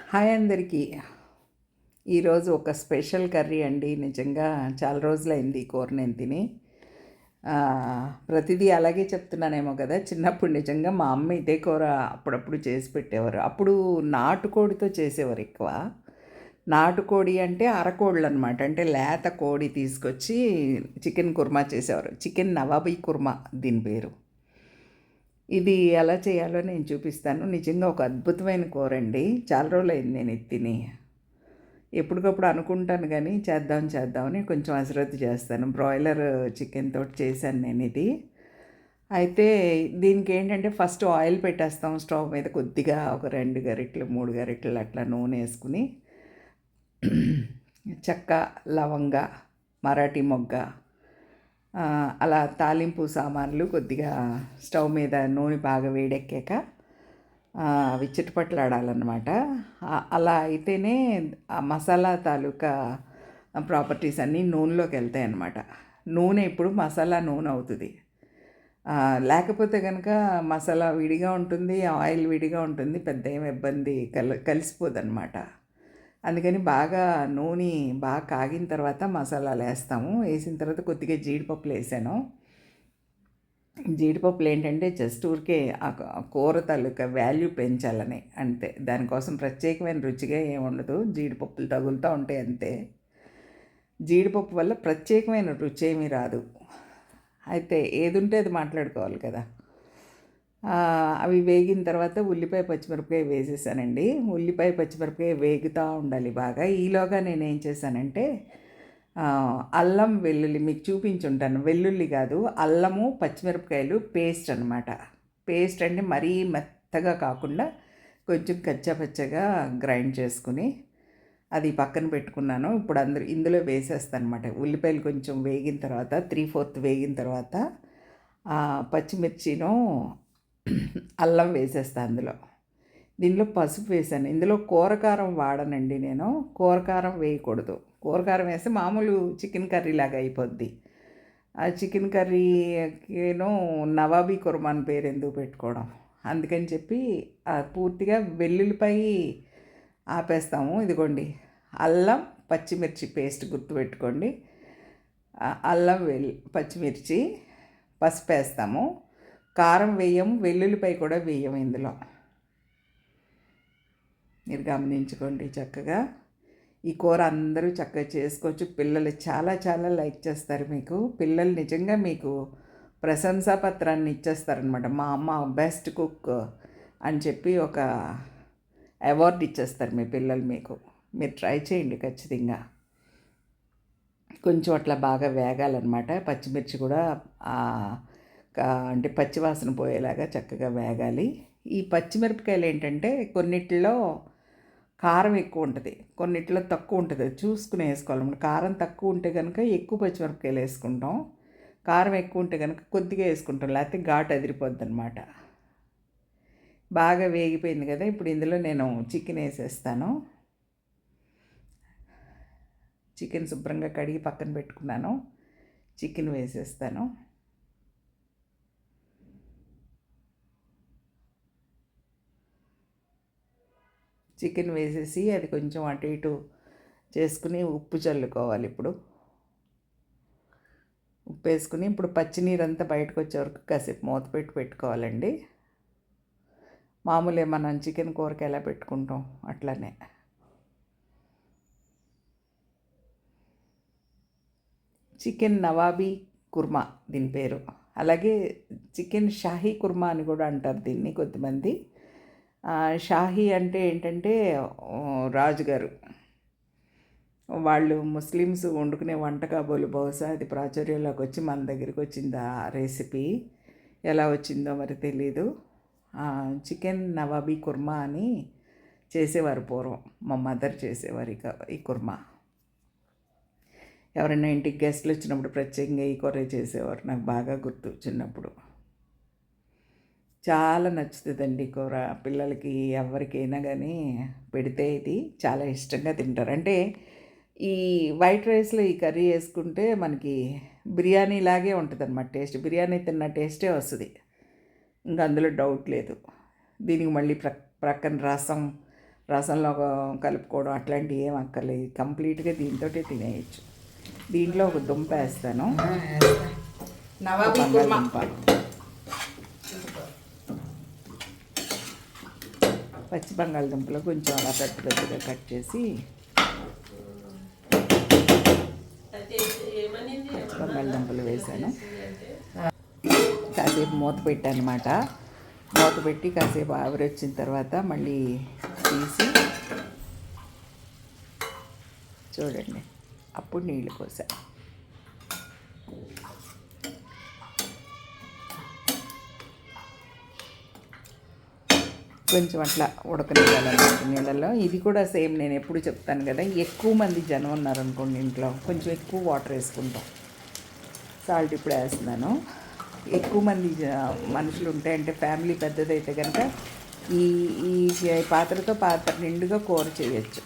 Hi అందరికీ. ఈరోజు ఒక స్పెషల్ కర్రీ అండి. నిజంగా చాలా రోజులైంది ఈ కూర నేను తిని. ప్రతిదీ అలాగే చెప్తున్నానేమో కదా! చిన్నప్పుడు నిజంగా మా అమ్మ ఇదే కూర అప్పుడప్పుడు చేసి పెట్టేవారు. అప్పుడు నాటుకోడితో చేసేవారు ఎక్కువ. నాటుకోడి అంటే అరకోడులనమాట. అంటే లేత కోడి తీసుకొచ్చి చికెన్ కుర్మా చేసేవారు. చికెన్ నవాబీ కుర్మా దీని పేరు. ఇది ఎలా చేయాలో నేను చూపిస్తాను. నిజంగా ఒక అద్భుతమైన కూరండి. చాలా రోజులైంది నేను ఇది తిని. ఎప్పటికప్పుడు అనుకుంటాను గానీ చేద్దామని కొంచెం అశ్రద్ధ చేస్తాను. బ్రాయిలర్ చికెన్ తోటి చేశాను నేనిది. అయితే దీనికేంటంటే ఫస్ట్ ఆయిల్ పెట్టేస్తాం స్టవ్ మీద కొద్దిగా ఒక 2 గరిటెలు, 3 గరిటెలు అట్లా నూనె ఏసుకుని చెక్క, లవంగ, మరాఠీ మొగ్గ, అలా తాలింపు సామాన్లు కొద్దిగా స్టవ్ మీద నూనె బాగా వేడెక్కాక అవి చిటపటలాడాలన్నమాట. అలా అయితేనే ఆ మసాలా తాలూకా ప్రాపర్టీస్ అన్నీ నూనెలోకి వెళ్తాయన్నమాట. నూనె ఇప్పుడు మసాలా నూనె అవుతుంది. లేకపోతే కనుక మసాలా విడిగా ఉంటుంది, ఆయిల్ విడిగా ఉంటుంది, పెద్ద ఏమి ఇబ్బంది కలిసిపోదన్నమాట. అందుకని బాగా నూనె బాగా కాగిన తర్వాత మసాలాలు వేస్తాము. వేసిన తర్వాత కొద్దిగా జీడిపప్పులు వేసాను. జీడిపప్పులు ఏంటంటే జస్ట్ ఊరికే ఆ కూర తాలూకా వాల్యూ పెంచాలని అంతే. దానికోసం ప్రత్యేకమైన రుచిగా ఏమి ఉండదు. జీడిపప్పులు తగులుతూ ఉంటాయి అంతే. జీడిపప్పు వల్ల ప్రత్యేకమైన రుచి ఏమీ రాదు. అయితే ఏది ఉంటే అది మాట్లాడుకోవాలి కదా. అవి వేగిన తర్వాత ఉల్లిపాయ పచ్చిమిరపకాయ వేసేసానండి. ఉల్లిపాయ పచ్చిమిరపకాయ వేగుతూ ఉండాలి బాగా. ఈలోగా నేనేం చేశానంటే అల్లం వెల్లుల్లి మీకు చూపించుంటాను. వెల్లుల్లి కాదు, అల్లము పచ్చిమిరపకాయలు పేస్ట్ అనమాట. పేస్ట్ అంటే మరీ మెత్తగా కాకుండా కొంచెం కచ్చాపచ్చగా గ్రైండ్ చేసుకుని అది పక్కన పెట్టుకున్నాను. ఇప్పుడు ఇందులో వేసేస్తాను అనమాట. ఉల్లిపాయలు కొంచెం వేగిన తర్వాత 3/4 వేగిన తర్వాత పచ్చిమిర్చిను అల్లం వేసేస్తాను అందులో. దీనిలో పసుపు వేసాను. ఇందులో కూరకారం వాడనండి నేను. కూరకారం వేయకూడదు. కూరకారం వేస్తే మామూలు చికెన్ కర్రీ లాగా అయిపోద్ది. ఆ చికెన్ కర్రీకేనో నవాబీ కుర్మా అని పేరు ఎందుకు పెట్టుకోవడం. అందుకని చెప్పి పూర్తిగా వెల్లుల్లిపాయ ఆపేస్తాము. ఇదిగోండి అల్లం పచ్చిమిర్చి పేస్ట్ గుర్తుపెట్టుకోండి. అల్లం పచ్చిమిర్చి, పసుపు వేస్తాము. కారం వేయము, వెల్లుల్లిపాయ కూడా వేయము ఇందులో. మీరు గమనించుకోండి చక్కగా. ఈ కూర అందరూ చక్కగా చేసుకోవచ్చు. పిల్లలు చాలా చాలా లైక్ చేస్తారు. మీకు పిల్లలు నిజంగా మీకు ప్రశంసాపత్రాన్ని ఇచ్చేస్తారనమాట. మా అమ్మ బెస్ట్ కుక్ అని చెప్పి ఒక అవార్డు ఇచ్చేస్తారు మీ పిల్లలు మీకు. మీరు ట్రై చేయండి ఖచ్చితంగా. కొంచెం అట్లా బాగా వేగాలన్నమాట. పచ్చిమిర్చి కూడా అంటే పచ్చివాసన పోయేలాగా చక్కగా వేగాలి. ఈ పచ్చిమిరపకాయలు ఏంటంటే కొన్నిట్లో కారం ఎక్కువ ఉంటుంది, కొన్నిట్లో తక్కువ ఉంటుంది. చూసుకుని వేసుకోవాలి. కారం తక్కువ ఉంటే కనుక ఎక్కువ పచ్చిమిరపకాయలు వేసుకుంటాం, కారం ఎక్కువ ఉంటే కనుక కొద్దిగా వేసుకుంటాం, లేకపోతే ఘాటు అదిరిపోద్ది అనమాట. బాగా వేగిపోయింది కదా. ఇప్పుడు ఇందులో నేను చికెన్ వేసేస్తాను. చికెన్ శుభ్రంగా కడిగి పక్కన పెట్టుకున్నాను. చికెన్ వేసేస్తాను. చికెన్ వేసేసి అది కొంచెం అటు ఇటు చేసుకుని ఉప్పు చల్లుకోవాలి. ఇప్పుడు ఉప్పు వేసుకుని ఇప్పుడు పచ్చినీరంతా బయటకు వచ్చే వరకు కాసేపు మూత పెట్టుకోవాలండి. మామూలే మనం చికెన్ కూరకి ఎలా పెట్టుకుంటాం అట్లానే. చికెన్ నవాబీ కుర్మా దీని పేరు. అలాగే చికెన్ షాహీ కుర్మా అని కూడా అంటారు దీన్ని కొద్దిమంది. షాహీ అంటే ఏంటంటే రాజుగారు వాళ్ళు ముస్లిమ్స్ వండుకునే వంట కాబోలు. బహుశా అది ప్రాచుర్యంలోకి వచ్చి మన దగ్గరికి వచ్చింది ఆ రెసిపీ. ఎలా వచ్చిందో మరి తెలీదు. చికెన్ నవాబీ కుర్మా అని చేసేవారు పూర్వం. మా మదర్ చేసేవారు ఈ కుర్మా. ఎవరైనా ఇంటికి గెస్ట్లు వచ్చినప్పుడు ప్రత్యేకంగా ఈ కూర చేసేవారు. నాకు బాగా గుర్తు చిన్నప్పుడు. చాలా నచ్చుతుందండి కూర. పిల్లలకి ఎవరికైనా కానీ పెడితే ఇది చాలా ఇష్టంగా తింటారు. అంటే ఈ వైట్ రైస్లో ఈ కర్రీ వేసుకుంటే మనకి బిర్యానీ లాగే ఉంటుంది అన్నమాట. టేస్ట్ బిర్యానీ తిన్న టేస్టే వస్తుంది. ఇంకా అందులో డౌట్ లేదు. దీనికి మళ్ళీ ప్రక్కన రసం, రసంలో కలుపుకోవడం అట్లాంటివి ఏం అక్కర్లేదు. కంప్లీట్గా దీంతో తినేయచ్చు. దీంట్లో ఒక దుంప వేస్తాను, బంగాళదుంప. పచ్చి బంగాళదుంపలో కొంచెం అలా పెద్దగా కట్ చేసి పచ్చి బంగాళదుంపలు వేసాను. కాసేపు మూత పెట్టాను అనమాట. మూత పెట్టి కాసేపు ఆవిరి వచ్చిన తర్వాత మళ్ళీ తీసి చూడండి, అప్పుడు నీళ్ళు పోసా. కొంచెం అట్లా ఉడకనివ్వాలన్నమాట నీళ్ళలో. ఇది కూడా సేమ్ నేను ఎప్పుడు చెప్తాను కదా, ఎక్కువ మంది జనం ఉన్నారనుకోండి ఇంట్లో, కొంచెం ఎక్కువ వాటర్ వేసుకుంటాం. సాల్ట్ ఇప్పుడు వేస్తున్నాను. ఎక్కువ మంది మనుషులు ఉంటే, అంటే ఫ్యామిలీ పెద్దదైతే కనుక ఈ పాత్రతో పాత్ర నిండుగా కూర చేయొచ్చు.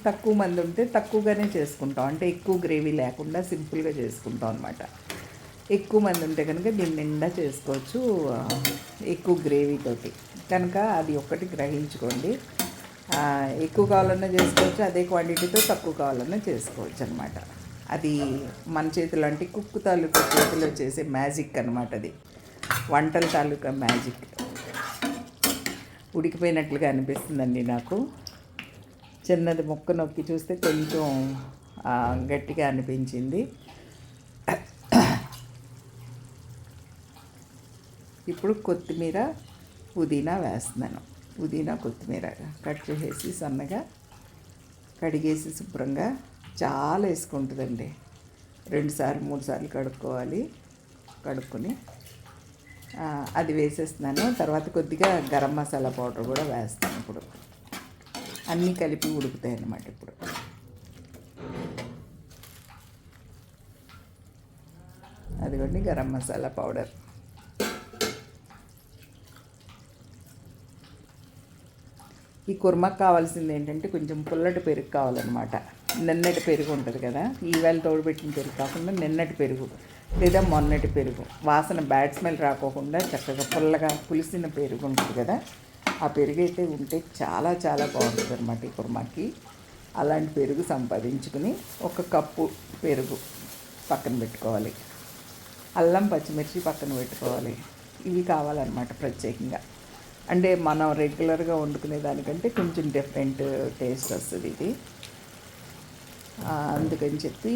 తక్కువ మంది ఉంటే తక్కువగానే చేసుకుంటాం, అంటే ఎక్కువ గ్రేవీ లేకుండా సింపుల్గా చేసుకుంటాం అనమాట. ఎక్కువ మంది ఉంటే కనుక దీన్ని నిండా చేసుకోవచ్చు ఎక్కువ గ్రేవీతోటి. కనుక అది ఒక్కటి గ్రహించుకోండి. ఎక్కువ కావాలన్నా చేసుకోవచ్చు, అదే క్వాంటిటీతో తక్కువ కావాలన్నా చేసుకోవచ్చు అనమాట. అది మన చేతిలో, అంటే కుక్కు తాలూకా చేతిలో చేసే మ్యాజిక్ అనమాట. అది వంటల తాలూకా మ్యాజిక్. ఉడికిపోయినట్లుగా అనిపిస్తుందండి నాకు. చిన్నది ముక్క నొక్కి చూస్తే కొంచెం గట్టిగా అనిపించింది. ఇప్పుడు కొత్తిమీర, పుదీనా వేస్తున్నాను. పుదీనా, కొత్తిమీర కట్ చేసేసి సన్నగా కడిగేసి శుభ్రంగా, చాలా వేసుకుంటుందండి. 2 సార్లు 3 సార్లు కడుక్కొని అది వేసేస్తున్నాను. తర్వాత కొద్దిగా గరం మసాలా పౌడర్ కూడా వేస్తాను. ఇప్పుడు అన్నీ కలిపి ఉడుకుతాయి అన్నమాట. ఇప్పుడు అదిగోండి గరం మసాలా పౌడర్. ఈ కుర్మాకు కావాల్సింది ఏంటంటే కొంచెం పుల్లటి పెరుగు కావాలన్నమాట. నిన్నటి పెరుగు ఉంటుంది కదా, ఈవేళ తోడుపెట్టిన పెరుగు కాకుండా నిన్నటి పెరుగు లేదా మొన్నటి పెరుగు, వాసన బ్యాడ్ స్మెల్ రాకోకుండా చక్కగా పుల్లగా పులిసిన పెరుగు ఉంటుంది కదా, ఆ పెరుగు అయితే ఉంటే చాలా చాలా బాగుంటుంది అనమాట ఈ కుర్మాకి. అలాంటి పెరుగు సంపాదించుకుని 1 కప్పు పెరుగు పక్కన పెట్టుకోవాలి. అల్లం, పచ్చిమిర్చి పక్కన పెట్టుకోవాలి. ఇవి కావాలన్నమాట ప్రత్యేకంగా. అంటే మనం రెగ్యులర్గా వండుకునే దానికంటే కొంచెం డిఫరెంట్ టేస్ట్ వస్తుంది ఇది. అందుకని చెప్పి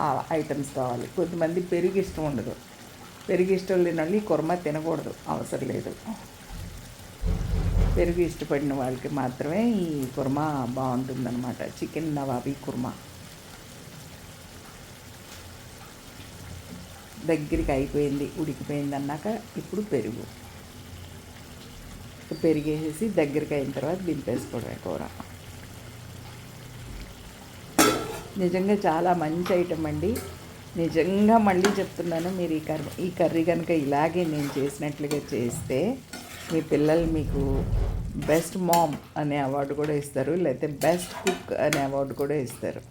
ఆ ఐటమ్స్ కావాలి. కొంతమంది పెరుగు ఇష్టం ఉండదు. పెరుగు ఇష్టం లేని వాళ్ళు ఈ కుర్మా తినకూడదు, అవసరం లేదు. పెరుగు ఇష్టపడిన వాళ్ళకి మాత్రమే ఈ కుర్మా బాగుంటుందన్నమాట. చికెన్ నవాబీ కుర్మా దగ్గరికి అయిపోయింది, ఉడికిపోయింది అన్నాక ఇప్పుడు పెరిగేసేసి దగ్గరికి అయిన తర్వాత దింపేసుకోవడమే కూర. నిజంగా చాలా మంచి ఐటమ్ అండి. నిజంగా మళ్ళీ చెప్తున్నాను, మీరు ఈ కర్రీ కనుక ఇలాగే నేను చేసినట్లుగా చేస్తే మీ పిల్లలు మీకు బెస్ట్ మామ్ అనే అవార్డు కూడా ఇస్తారు, లేకపోతే బెస్ట్ కుక్ అనే అవార్డు కూడా ఇస్తారు.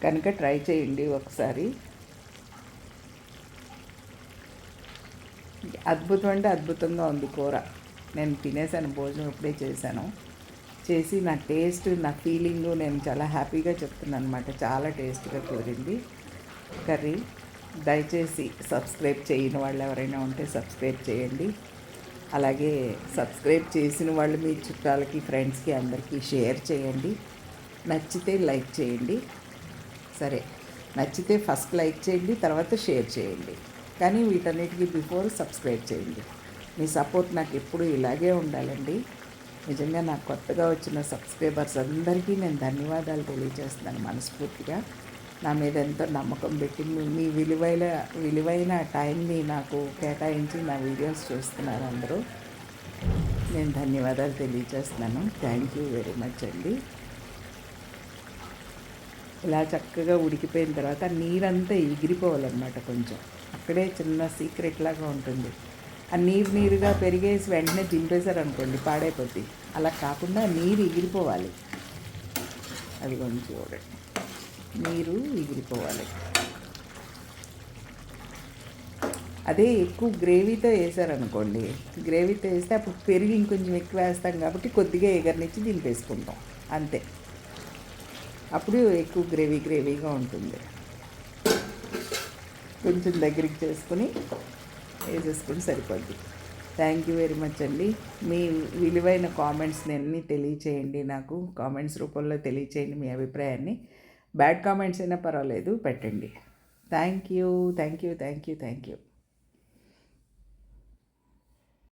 కనుక ట్రై చేయండి ఒకసారి. అద్భుతం అంటే అద్భుతంగా ఉంది కూర. నేను తినేసాను, భోజనం ఇప్పుడే చేసి నా టేస్ట్, నా ఫీలింగు నేను చాలా హ్యాపీగా చెప్తున్నాను అనమాట. చాలా టేస్ట్గా కుదిరింది కర్రీ. దయచేసి సబ్స్క్రైబ్ చేయని వాళ్ళు ఎవరైనా ఉంటే సబ్స్క్రైబ్ చేయండి. అలాగే సబ్స్క్రైబ్ చేసిన వాళ్ళు మీ చుట్టాలకి, ఫ్రెండ్స్కి అందరికీ షేర్ చేయండి. నచ్చితే లైక్ చేయండి. సరే, నచ్చితే ఫస్ట్ లైక్ చేయండి, తర్వాత షేర్ చేయండి. కానీ వీటన్నిటికీ బిఫోర్ సబ్స్క్రైబ్ చేయండి. మీ సపోర్ట్ నాకు ఎప్పుడు ఇలాగే ఉండాలండి. నిజంగా నాకు కొత్తగా వచ్చిన సబ్స్క్రైబర్స్ అందరికీ నేను ధన్యవాదాలు తెలియజేస్తున్నాను మనస్ఫూర్తిగా. నా మీద ఎంతో నమ్మకం పెట్టి మీ విలువైన టైంని నాకు కేటాయించి నా వీడియోస్ చూస్తున్నారు అందరూ. నేను ధన్యవాదాలు తెలియజేస్తున్నాను. థ్యాంక్ యూ వెరీ మచ్ అండి. ఇలా చక్కగా ఉడికిపోయిన తర్వాత నీరంతా ఎగిరిపోవాలన్నమాట. కొంచెం అక్కడే చిన్న సీక్రెట్ లాగా ఉంటుంది. ఆ నీరుగా పెరిగేసి వెంటనే దింపేశారనుకోండి పాడైపోద్ది. అలా కాకుండా నీరు ఎగిరిపోవాలి. అది కొంచెం చూడండి, నీరు ఎగిరిపోవాలి. అదే ఎక్కువ గ్రేవీతో వేసారనుకోండి, గ్రేవీతో వేస్తే అప్పుడు పెరుగు ఇంకొంచెం ఎక్కువ వేస్తాం కాబట్టి కొద్దిగా ఎగరనిచ్చి దింపేసుకుంటాం అంతే. అప్పుడు ఎక్కువ గ్రేవీగా ఉంటుంది. కొంచెం దగ్గరికి చేసుకుని వేసేసుకుని సరిపోద్ది. థ్యాంక్ యూ వెరీ మచ్ అండి. మీ విలువైన కామెంట్స్ని అన్నీ తెలియచేయండి, నాకు కామెంట్స్ రూపంలో తెలియచేయండి మీ అభిప్రాయాన్ని. బ్యాడ్ కామెంట్స్ అయినా పర్వాలేదు, పెట్టండి. Thank you.